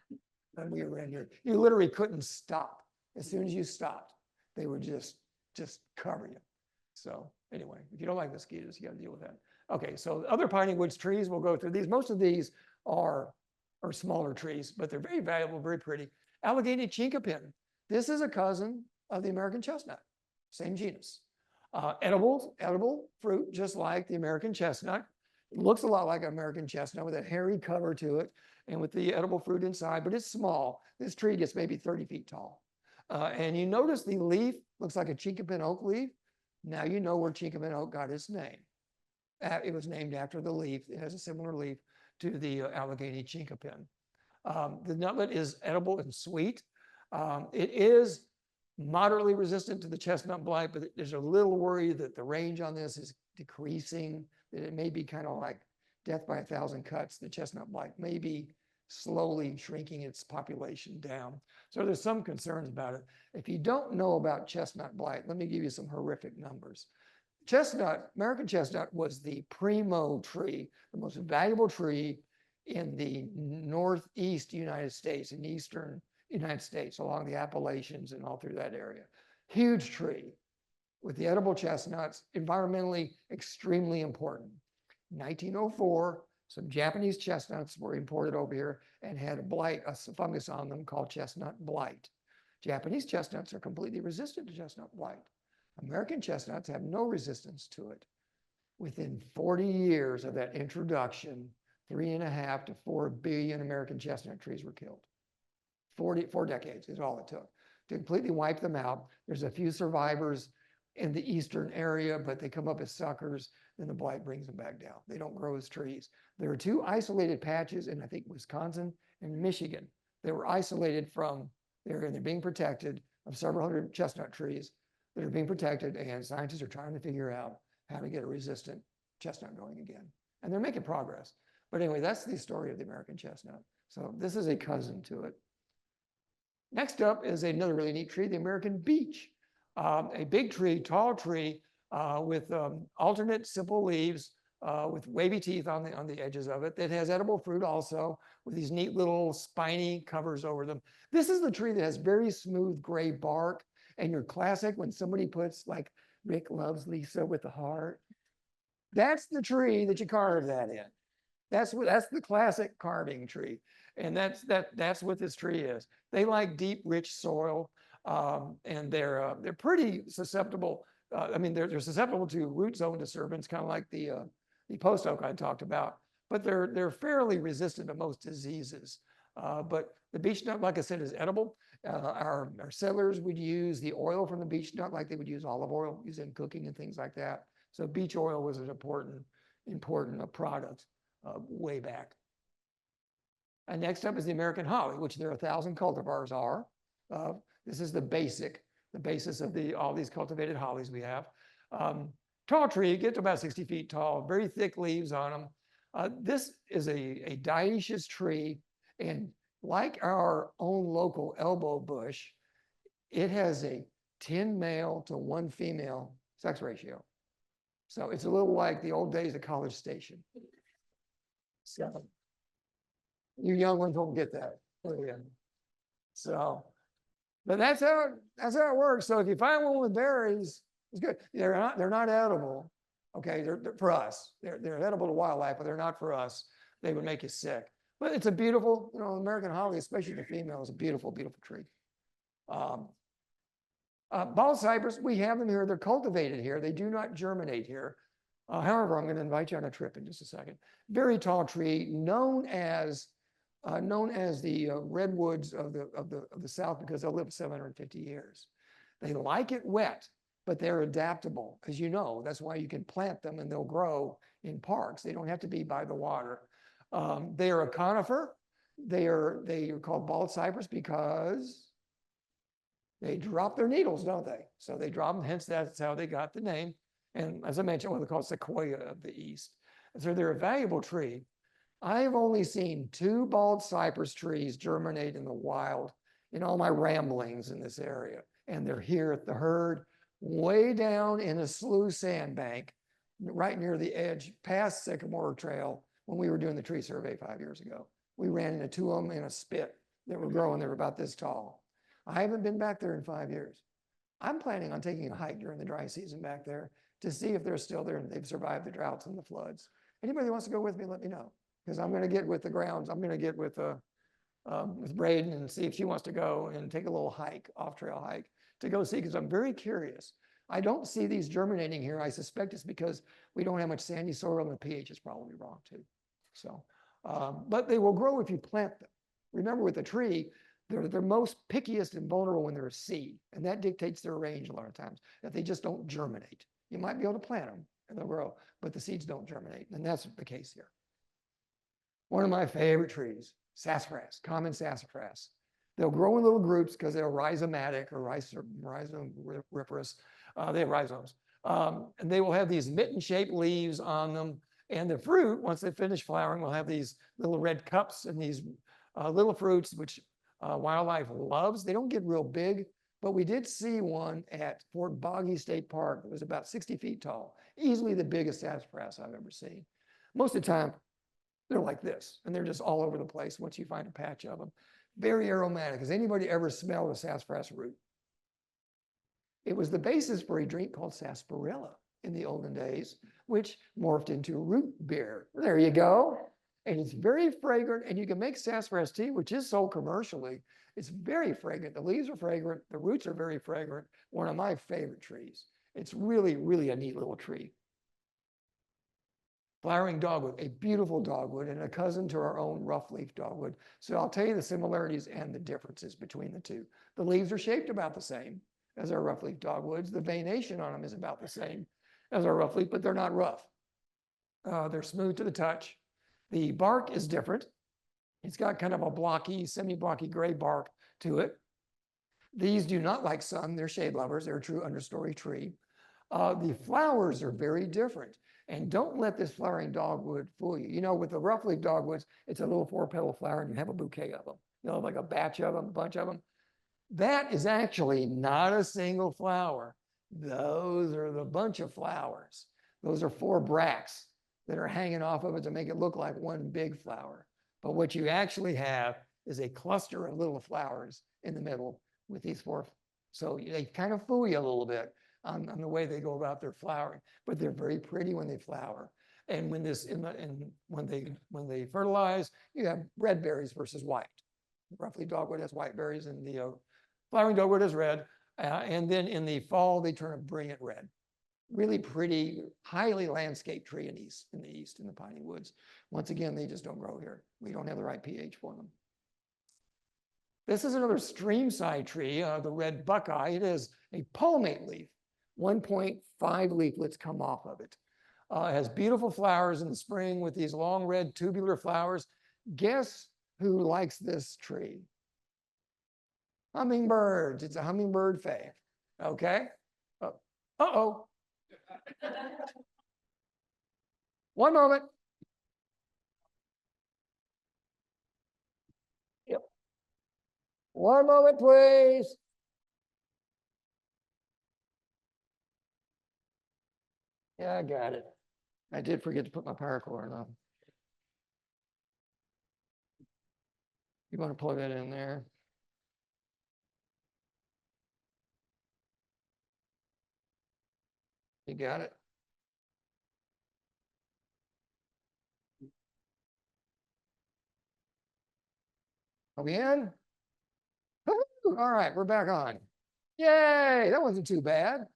[SPEAKER 2] me when we were in here. You literally couldn't stop. As soon as you stopped, they would just cover you. So anyway, if you don't like mosquitoes, you got to deal with that. Okay, so other piney woods trees, we'll go through these. Most of these are smaller trees, but they're very valuable, very pretty. Allegheny chinkapin. This is a cousin of the American chestnut, same genus. Edible fruit, just like the American chestnut. It looks a lot like American chestnut with a hairy cover to it and with the edible fruit inside, but it's small. This tree gets maybe 30 feet tall. And you notice the leaf looks like a chinkapin oak leaf. Now you know where chinkapin oak got its name. It was named after the leaf. It has a similar leaf to the Allegheny chinkapin. The nutlet is edible and sweet. It is moderately resistant to the chestnut blight, but there's a little worry that the range on this is decreasing, that it may be kind of like death by 1,000 cuts. The chestnut blight may be slowly shrinking its population down. So there's some concerns about it. If you don't know about chestnut blight, let me give you some horrific numbers. Chestnut, American chestnut was the primo tree, the most valuable tree in the northeast United States, in the eastern United States, along the Appalachians and all through that area. Huge tree with the edible chestnuts, environmentally extremely important. 1904, some Japanese chestnuts were imported over here and had a blight, a fungus on them called chestnut blight. Japanese chestnuts are completely resistant to chestnut blight. American chestnuts have no resistance to it. Within 40 years of that introduction, 3.5 to 4 billion American chestnut trees were killed. 4 decades is all it took to completely wipe them out. There's a few survivors in the eastern area, but they come up as suckers, then the blight brings them back down. They don't grow as trees. There are 2 isolated patches in, I think, Wisconsin and Michigan. They were isolated from there, and they're being protected, of several hundred chestnut trees that are being protected, and scientists are trying to figure out how to get a resistant chestnut going again. And they're making progress. But anyway, that's the story of the American chestnut. So this is a cousin to it. Next up is another really neat tree, the American beech. A big tree, tall tree with alternate simple leaves with wavy teeth on the edges of it that has edible fruit also with these neat little spiny covers over them. This is the tree that has very smooth gray bark, and your classic when somebody puts like Rick loves Lisa with a heart. That's the tree that you carve that in. That's the classic carving tree. And that's what this tree is. They like deep, rich soil, and they're pretty susceptible. I mean, they're susceptible to root zone disturbance, kind of like the post oak I talked about. But they're fairly resistant to most diseases. But the beech nut, like I said, is edible. Our settlers would use the oil from the beech nut like they would use olive oil, use it in cooking and things like that. So beech oil was an important product way back. And next up is the American holly, which there are 1,000 cultivars are. This is the basis of all these cultivated hollies we have. Tall tree, get to about 60 feet tall, very thick leaves on them. This is a dioecious tree, and like our own local elbow bush, it has a 10 male to 1 female sex ratio. So it's a little like the old days of College Station. So you young ones won't get that. So, but that's how it works. So if you find one with berries, it's good. They're not edible. Okay, they're for us. They're edible to wildlife, but they're not for us. They would make you sick. But it's a beautiful, American holly, especially the female, is a beautiful, beautiful tree. Bald cypress, we have them here. They're cultivated here. They do not germinate here. However, I'm going to invite you on a trip in just a second. Very tall tree, known as the redwoods of the South because they'll live 750 years. They like it wet, but they're adaptable, as you know. That's why you can plant them and they'll grow in parks. They don't have to be by the water. They are a conifer. They are called bald cypress because they drop their needles, don't they? So they drop them, hence that's how they got the name. And as I mentioned, what they call sequoia of the East. And so they're a valuable tree. I've only seen 2 bald cypress trees germinate in the wild in all my ramblings in this area. And they're here at the herd, way down in a slough sandbank, right near the edge, past Sycamore Trail, when we were doing the tree survey 5 years ago. We ran into 2 of them in a spit that were growing. They were about this tall. I haven't been back there in 5 years. I'm planning on taking a hike during the dry season back there to see if they're still there and they've survived the droughts and the floods. Anybody who wants to go with me, let me know. Because I'm going to get with the grounds. I'm going to get with Braden and see if she wants to go and take a little hike, off-trail hike, to go see, because I'm very curious. I don't see these germinating here. I suspect it's because we don't have much sandy soil and the pH is probably wrong too. So, but they will grow if you plant them. Remember with a tree, they're most pickiest and vulnerable when they're a seed, and that dictates their range a lot of times, that they just don't germinate. You might be able to plant them and they'll grow, but the seeds don't germinate, and that's the case here. One of my favorite trees, sassafras, common sassafras. They'll grow in little groups because they're rhizomatic or rhizomiferous. They have rhizomes. And they will have these mitten-shaped leaves on them. And the fruit, once they finish flowering, will have these little red cups and these little fruits, which wildlife loves. They don't get real big, but we did see one at Fort Boggy State Park. It was about 60 feet tall, easily the biggest sassafras I've ever seen. Most of the time, they're like this, and they're just all over the place once you find a patch of them. Very aromatic. Has anybody ever smelled a sassafras root? It was the basis for a drink called sarsaparilla in the olden days, which morphed into root beer. There you go. And it's very fragrant, and you can make sassafras tea, which is sold commercially. It's very fragrant. The leaves are fragrant. The roots are very fragrant. One of my favorite trees. It's really, really a neat little tree. Flowering dogwood, a beautiful dogwood and a cousin to our own roughleaf dogwood. So I'll tell you the similarities and the differences between the two. The leaves are shaped about the same as our roughleaf dogwoods. The veination on them is about the same as our roughleaf, but they're not rough. They're smooth to the touch. The bark is different. It's got kind of a blocky, semi-blocky gray bark to it. These do not like sun. They're shade lovers. They're a true understory tree. The flowers are very different. And don't let this flowering dogwood fool you. You know, with the roughleaf dogwoods, it's a little 4-petal flower and you have a bouquet of them. You know, like a batch of them, a bunch of them. That is actually not a single flower. Those are the bunch of flowers. Those are 4 bracts that are hanging off of it to make it look like one big flower. But what you actually have is a cluster of little flowers in the middle with these 4. So they kind of fool you a little bit on the way they go about their flowering, but they're very pretty when they flower. And when when they fertilize, you have red berries versus white. Roughly dogwood has white berries, and the flowering dogwood is red. And then in the fall, they turn a brilliant red. Really pretty, highly landscaped tree in the east, in the Piney Woods. Once again, they just don't grow here. We don't have the right pH for them. This is another streamside tree, the red buckeye. It is a palmate leaf. 1.5 leaflets come off of it. It has beautiful flowers in the spring with these long red tubular flowers. Guess who likes this tree? Hummingbirds. It's a hummingbird fave. Okay. Uh-oh. One moment. Yep. One moment, please. Yeah, I got it. I did forget to put my power cord on. You want to plug that in there? You got it? Are we in? All right, we're back on. Yay, that wasn't too bad.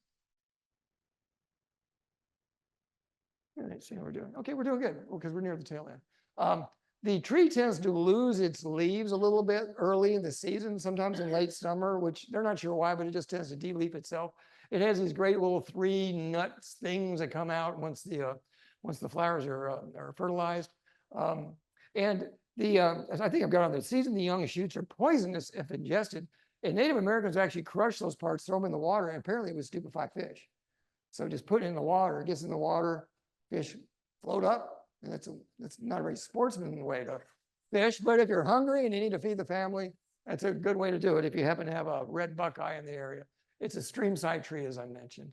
[SPEAKER 2] Let's see how we're doing. Okay, we're doing good because we're near the tail end. The tree tends to lose its leaves a little bit early in the season, sometimes in late summer, which they're not sure why, but it just tends to de-leaf itself. It has these great little 3 nuts things that come out once the flowers are fertilized. And I think I've got on the season, the young shoots are poisonous if ingested. And Native Americans actually crush those parts, throw them in the water, and apparently it would stupefy fish. So just put it in the water, it gets in the water, fish float up. And that's not a very sportsman way to fish, but if you're hungry and you need to feed the family, that's a good way to do it if you happen to have a red buckeye in the area. It's a streamside tree, as I mentioned.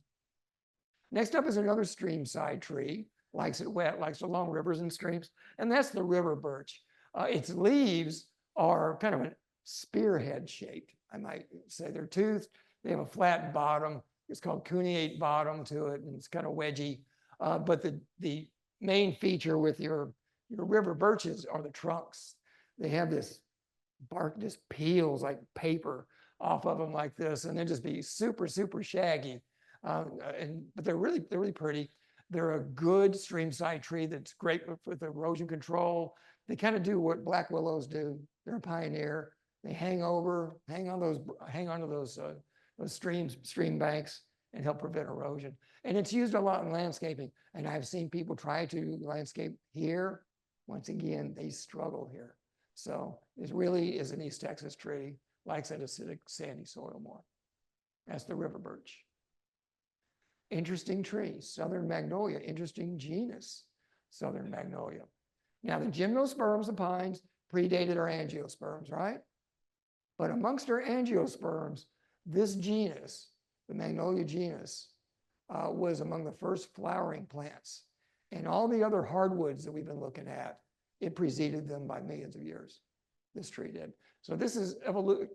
[SPEAKER 2] Next up is another streamside tree, likes it wet, likes along rivers and streams, and that's the river birch. Its leaves are kind of a spearhead shaped, I might say. They're toothed, they have a flat bottom. It's called cuneate bottom to it, and it's kind of wedgy. But the main feature with your river birches are the trunks. They have this bark just peels like paper off of them like this, and they just be super, super shaggy. But they're really pretty. They're a good streamside tree that's great with erosion control. They kind of do what black willows do. They're a pioneer. They hang onto those stream banks and help prevent erosion. And it's used a lot in landscaping. And I've seen people try to landscape here. Once again, they struggle here. So it really is an East Texas tree, likes that acidic sandy soil more. That's the river birch. Interesting tree, southern magnolia, interesting genus, southern magnolia. Now the gymnosperms, the pines, predated our angiosperms, right? But amongst our angiosperms, this genus, the magnolia genus, was among the first flowering plants. And all the other hardwoods that we've been looking at, it preceded them by millions of years. This tree did. So this is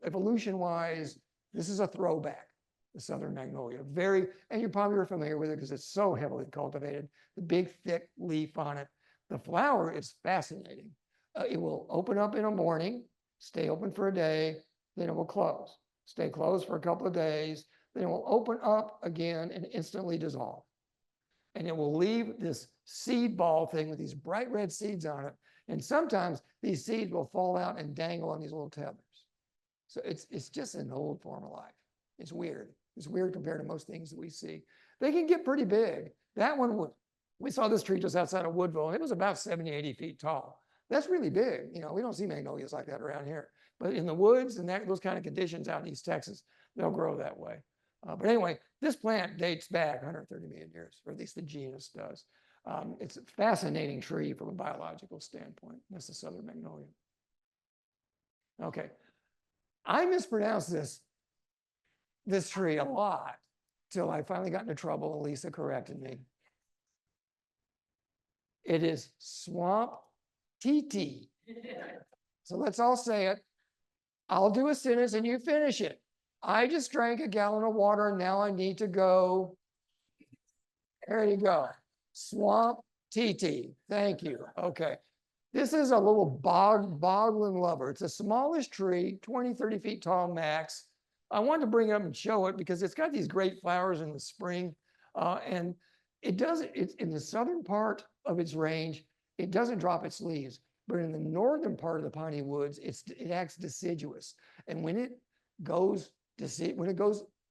[SPEAKER 2] evolution-wise, this is a throwback, the southern magnolia. Very, and you're probably familiar with it because it's so heavily cultivated, the big thick leaf on it. The flower is fascinating. It will open up in the morning, stay open for a day, then it will close. Stay closed for a couple of days, then it will open up again and instantly dissolve. And it will leave this seed ball thing with these bright red seeds on it. And sometimes these seeds will fall out and dangle on these little tethers. So it's just an old form of life. It's weird. It's weird compared to most things that we see. They can get pretty big. That one, we saw this tree just outside of Woodville, and it was about 70, 80 feet tall. That's really big. You know, we don't see magnolias like that around here. But in the woods and those kind of conditions out in East Texas, they'll grow that way. But anyway, this plant dates back 130 million years, or at least the genus does. It's a fascinating tree from a biological standpoint. That's the southern magnolia. Okay, I mispronounced this tree a lot till I finally got into trouble and Lisa corrected me. It is swamp TT. So let's all say it. I'll do a sentence and you finish it. I just drank a gallon of water and now I need to go. There you go. Swamp TT. Thank you. Okay. This is a little bogland lover. It's the smallest tree, 20, 30 feet tall max. I wanted to bring it up and show it because it's got these great flowers in the spring. And it's in the southern part of its range, it doesn't drop its leaves. But in the northern part of the piney woods, it acts deciduous. And when it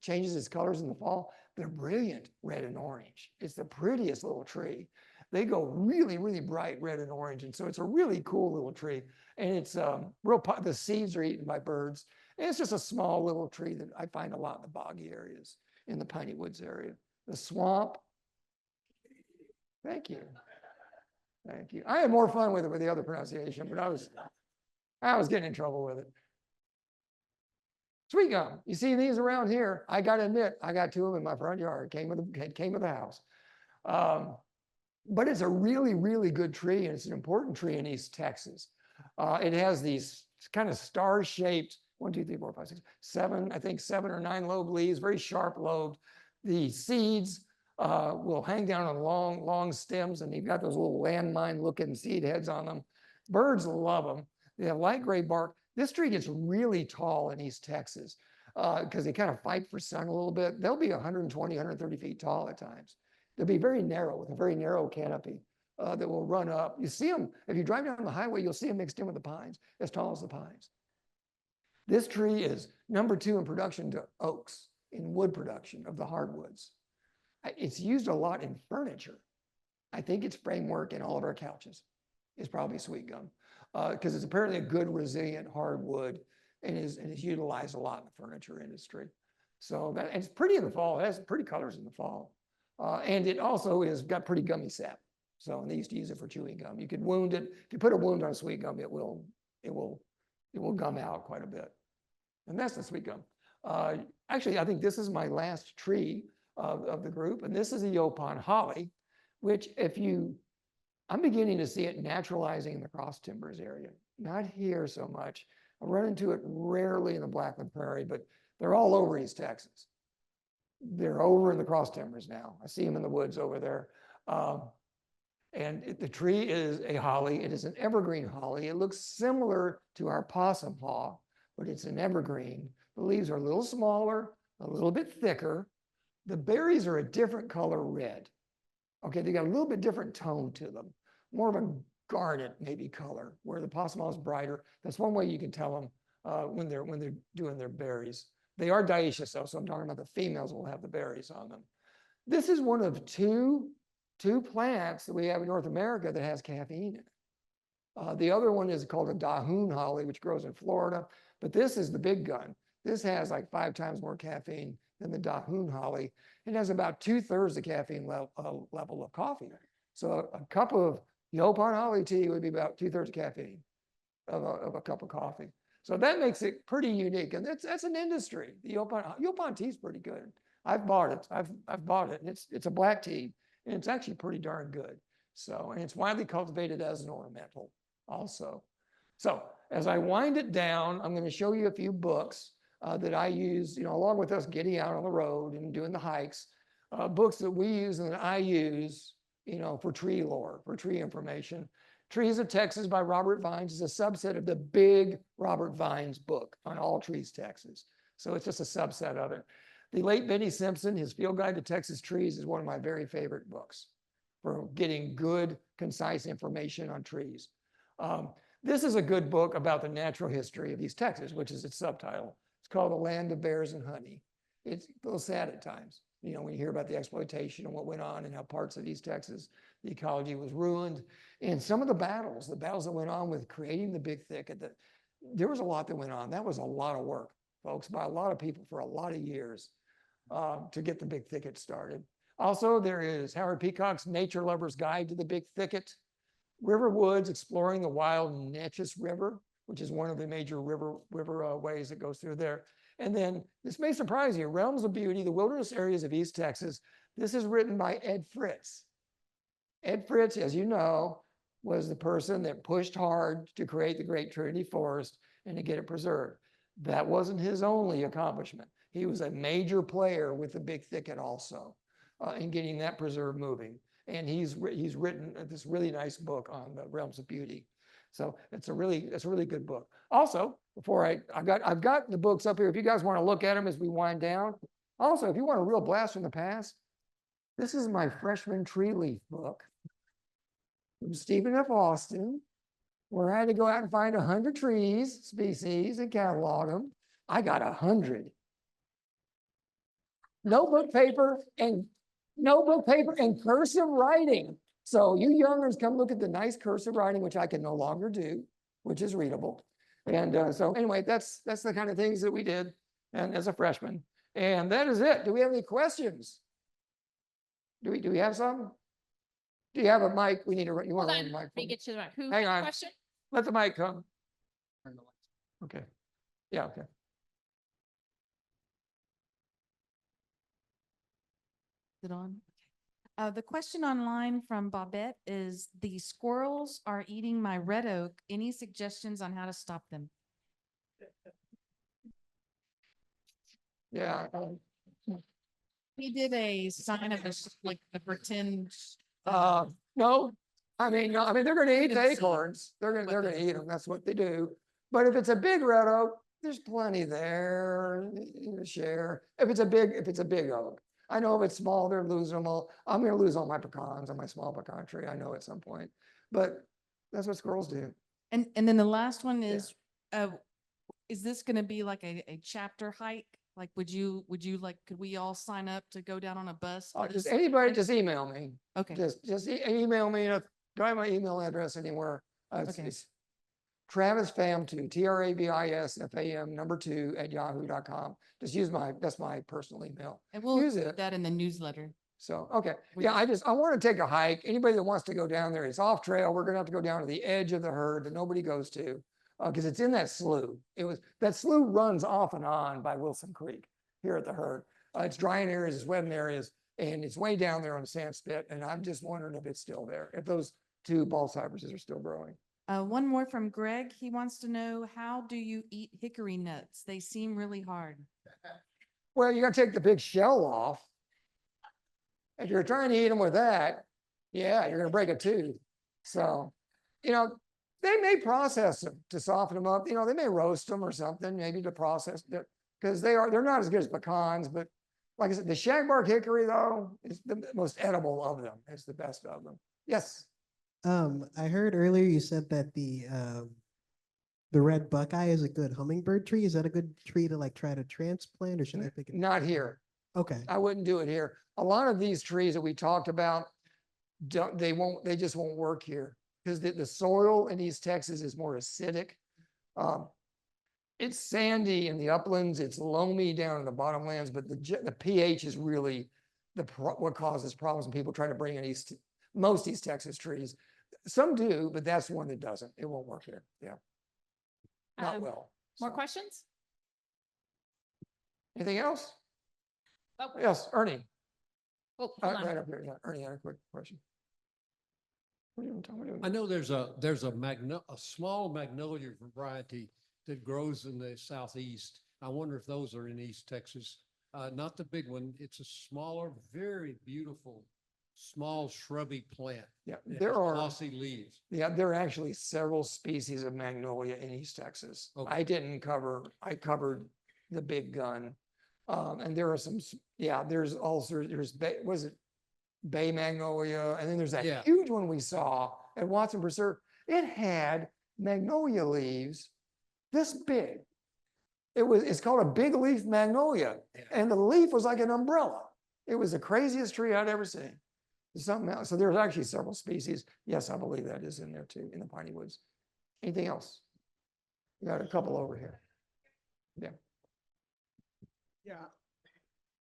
[SPEAKER 2] changes its colors in the fall, they're brilliant red and orange. It's the prettiest little tree. They go really, really bright red and orange. And so it's a really cool little tree. And it's the seeds are eaten by birds. And it's just a small little tree that I find a lot in the boggy areas, in the piney woods area. The swamp. Thank you. Thank you. I had more fun with it with the other pronunciation, but I was getting in trouble with it. Sweet gum. You see these around here. I got to admit, I got two of them in my front yard. Came with the house. But it's a really, really good tree, and it's an important tree in East Texas. It has these kind of star-shaped 1, 2, 3, 4, 5, 6, 7, I think 7 or 9 lobe leaves, very sharp lobed. The seeds will hang down on long stems, and they've got those little landmine-looking seed heads on them. Birds love them. They have light gray bark. This tree gets really tall in East Texas because they kind of fight for sun a little bit. They'll be 120, 130 feet tall at times. They'll be very narrow with a very narrow canopy that will run up. You see them, if you drive down the highway, you'll see them mixed in with the pines, as tall as the pines. This tree is number 2 in production to oaks, in wood production of the hardwoods. It's used a lot in furniture. I think its framework in all of our couches is probably sweet gum because it's apparently a good resilient hardwood and is utilized a lot in the furniture industry. So it's pretty in the fall. It has pretty colors in the fall. And it also has got pretty gummy sap. So they used to use it for chewing gum. You could wound it. If you put a wound on sweet gum, it will gum out quite a bit. And that's the sweet gum. Actually, I think this is my last tree of the group. And this is a Yopon holly, which I'm beginning to see it naturalizing in the cross timbers area. Not here so much. I run into it rarely in the Blackland Prairie, but they're all over East Texas. They're over in the cross timbers now. I see them in the woods over there. The tree is a holly. It is an evergreen holly. It looks similar to our possum haw, but it's an evergreen. The leaves are a little smaller, a little bit thicker. The berries are a different color red. Okay, they got a little bit different tone to them. More of a garnet maybe color, where the possum haw is brighter. That's one way you can tell them when they're doing their berries. They are dioecious though, so I'm talking about the females will have the berries on them. This is one of two plants that we have in North America that has caffeine in it. The other one is called a Dahoon holly, which grows in Florida, but this is the big gun. This has like 5 times more caffeine than the Dahoon holly. It has about 2/3 the caffeine level of coffee. So a cup of Yopon holly tea would be about 2/3 caffeine of a cup of coffee. So that makes it pretty unique, and that's an industry. The Yopon tea is pretty good. I've bought it. I've bought it, and it's a black tea, and it's actually pretty darn good. So, and it's widely cultivated as an ornamental also. So as I wind it down, I'm going to show you a few books that I use, along with us getting out on the road and doing the hikes, books that we use and that I use, for tree lore, for tree information. Trees of Texas by Robert Vines is a subset of the big Robert Vines book on all trees, Texas. So it's just a subset of it. The late Benny Simpson, his Field Guide to Texas Trees, is one of my very favorite books for getting good, concise information on trees. This is a good book about the natural history of East Texas, which is its subtitle. It's called The Land of Bears and Honey. It's a little sad at times, when you hear about the exploitation and what went on and how parts of East Texas, the ecology was ruined. And some of the battles that went on with creating the big thicket, there was a lot that went on. That was a lot of work, folks, by a lot of people for a lot of years to get the big thicket started. Also, there is Howard Peacock's Nature Lover's Guide to the Big Thicket, River Woods, Exploring the Wild Neches River, which is one of the major river ways that goes through there. And then, this may surprise you, Realms of Beauty, the Wilderness Areas of East Texas. This is written by Ed Fritz. Ed Fritz, as you know, was the person that pushed hard to create the Great Trinity Forest and to get it preserved. That wasn't his only accomplishment. He was a major player with the Big Thicket also in getting that preserve moving. And he's written this really nice book on the Realms of Beauty. So it's a really good book. Also, before I've got the books up here. If you guys want to look at them as we wind down. Also, if you want a real blast from the past, this is my freshman tree leaf book from Stephen F. Austin, where I had to go out and find 100 trees, species, and catalog them. I got 100. Notebook paper and cursive writing. So you youngers come look at the nice cursive writing, which I can no longer do, which is readable. And so anyway, that's the kind of things that we did and as a freshman. And that is it. Do we have any questions? Do we have some? Do you have a mic? We need to, you want to run the mic?
[SPEAKER 1] Let me get you the mic. Who
[SPEAKER 2] Hang
[SPEAKER 1] has a
[SPEAKER 2] on.
[SPEAKER 1] question?
[SPEAKER 2] Let the mic come. Okay. Yeah, okay.
[SPEAKER 3] Is it on? The question online from Bobette is, the squirrels are eating my red oak. Any suggestions on how to stop them?
[SPEAKER 2] Yeah.
[SPEAKER 3] He did a sign of like the pretend.
[SPEAKER 2] No, I mean, they're going to eat the
[SPEAKER 3] Didn't see.
[SPEAKER 2] acorns. They're going to eat them. That's what they do. But if it's a big red oak, there's plenty there to share. If it's a big oak, I know if it's small, they're losing them all. I'm going to lose all my pecans on my small pecan tree. I know at some point, but that's what squirrels do.
[SPEAKER 3] And then the last one is this going to be like a chapter hike? Like, would you like, could we all sign up to go down on a bus?
[SPEAKER 2] Just anybody, just email me.
[SPEAKER 3] Okay.
[SPEAKER 2] Just email me. Do I have my email address anywhere?
[SPEAKER 3] Okay.
[SPEAKER 2] It's TravisFam2, TravisFam2 @yahoo.com. Just use that's my personal email.
[SPEAKER 3] And we'll
[SPEAKER 2] use
[SPEAKER 3] put
[SPEAKER 2] it.
[SPEAKER 3] that in the newsletter.
[SPEAKER 2] So, okay. Yeah, I want to take a hike. Anybody that wants to go down there, it's off trail. We're going to have to go down to the edge of the herd that nobody goes to because it's in that slough. That slough runs off and on by Wilson Creek here at the herd. It's dry in areas, it's wet in areas, and it's way down there on the sand spit. And I'm just wondering if it's still there, if those 2 ball cypresses are still growing.
[SPEAKER 3] One more from Greg. He wants to know, how do you eat hickory nuts? They seem really hard.
[SPEAKER 2] Well, you got to take the big shell off. If you're trying to eat them with that, yeah, you're going to break a tooth. So, they may process them to soften them up. They may roast them or something, maybe to process it, because they're not as good as pecans. But like I said, the shagbark hickory though is the most edible of them. It's the best of them. Yes.
[SPEAKER 4] I heard earlier you said that the red buckeye is a good hummingbird tree. Is that a good tree to like try to transplant, or should I pick it?
[SPEAKER 2] Not here.
[SPEAKER 4] Okay.
[SPEAKER 2] I wouldn't do it here. A lot of these trees that we talked about, they just won't work here. because the soil in East Texas is more acidic. It's sandy in the uplands, it's loamy down in the bottomlands, but the pH is really what causes problems when people try to bring in most East Texas trees. Some do, but that's one that doesn't. It won't work here. Yeah. Not well.
[SPEAKER 1] More
[SPEAKER 2] So.
[SPEAKER 1] questions?
[SPEAKER 2] Anything else?
[SPEAKER 1] Oh,
[SPEAKER 2] Yes, Ernie.
[SPEAKER 1] oh, hold on.
[SPEAKER 2] Right up here. Yeah, Ernie had a quick question. What are you talking about?
[SPEAKER 5] I know there's a small magnolia variety that grows in the southeast. I wonder if those are in East Texas. Not the big one. It's a smaller, very beautiful, small shrubby plant.
[SPEAKER 2] Yeah,
[SPEAKER 5] It
[SPEAKER 2] there
[SPEAKER 5] has
[SPEAKER 2] are.
[SPEAKER 5] glossy leaves.
[SPEAKER 2] Yeah, there are actually several species of magnolia in East Texas.
[SPEAKER 5] Okay.
[SPEAKER 2] I covered the big gun. And there are some, there's also, was it Bay Magnolia? And then there's that
[SPEAKER 5] Yeah.
[SPEAKER 2] huge one we saw at Watson Preserve. It had magnolia leaves this big. It's called a big leaf magnolia.
[SPEAKER 5] Yeah.
[SPEAKER 2] And the leaf was like an umbrella. It was the craziest tree I'd ever seen. Something else. So there's actually several species. Yes, I believe that is in there too, in the Piney Woods. Anything else? We got a couple over here. Yeah.
[SPEAKER 6] Yeah,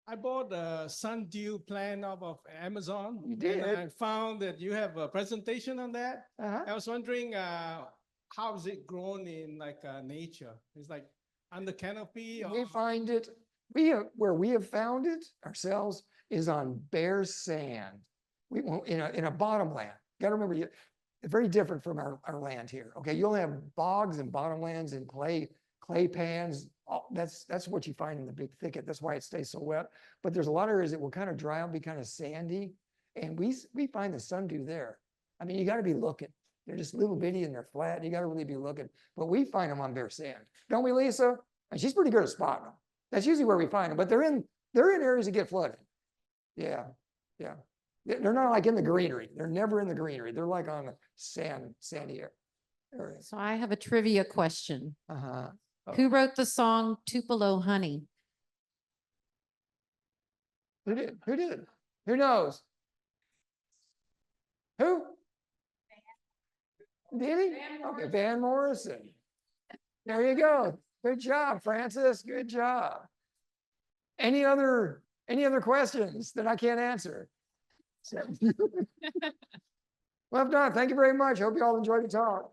[SPEAKER 6] I bought a sundew plant off of Amazon.
[SPEAKER 2] You
[SPEAKER 6] and
[SPEAKER 2] did?
[SPEAKER 6] I found that you have a presentation on that.
[SPEAKER 2] Uh-huh.
[SPEAKER 6] I was wondering, how is it grown in like nature? It's like under canopy
[SPEAKER 2] We
[SPEAKER 6] or?
[SPEAKER 2] find it, where we have found it ourselves is on bare sand. We won't, in a bottomland. Got to remember, it's very different from our land here. Okay, you'll have bogs and bottomlands and clay pans. That's what you find in the big thicket. That's why it stays so wet. But there's a lot of areas that will kind of dry out, be kind of sandy, and we find the sundew there. I mean, you got to be looking. They're just little bitty and they're flat. You got to really be looking. But we find them on bare sand, don't we, Lisa? And she's pretty good at spotting them. That's usually where we find them. But they're in areas that get flooded. Yeah, yeah. They're not like in the greenery. They're never in the greenery. They're like on the sandy area.
[SPEAKER 7] So I have a trivia question.
[SPEAKER 2] Uh-huh.
[SPEAKER 7] Who wrote the song Tupelo Honey?
[SPEAKER 2] Who did? Who did? Who knows? Who? Did he? Okay, Van Morrison. There you go. Good job, Francis. Good job. Any other questions that I can't answer? So- Well, if not, thank you very much. Hope you all enjoyed the talk.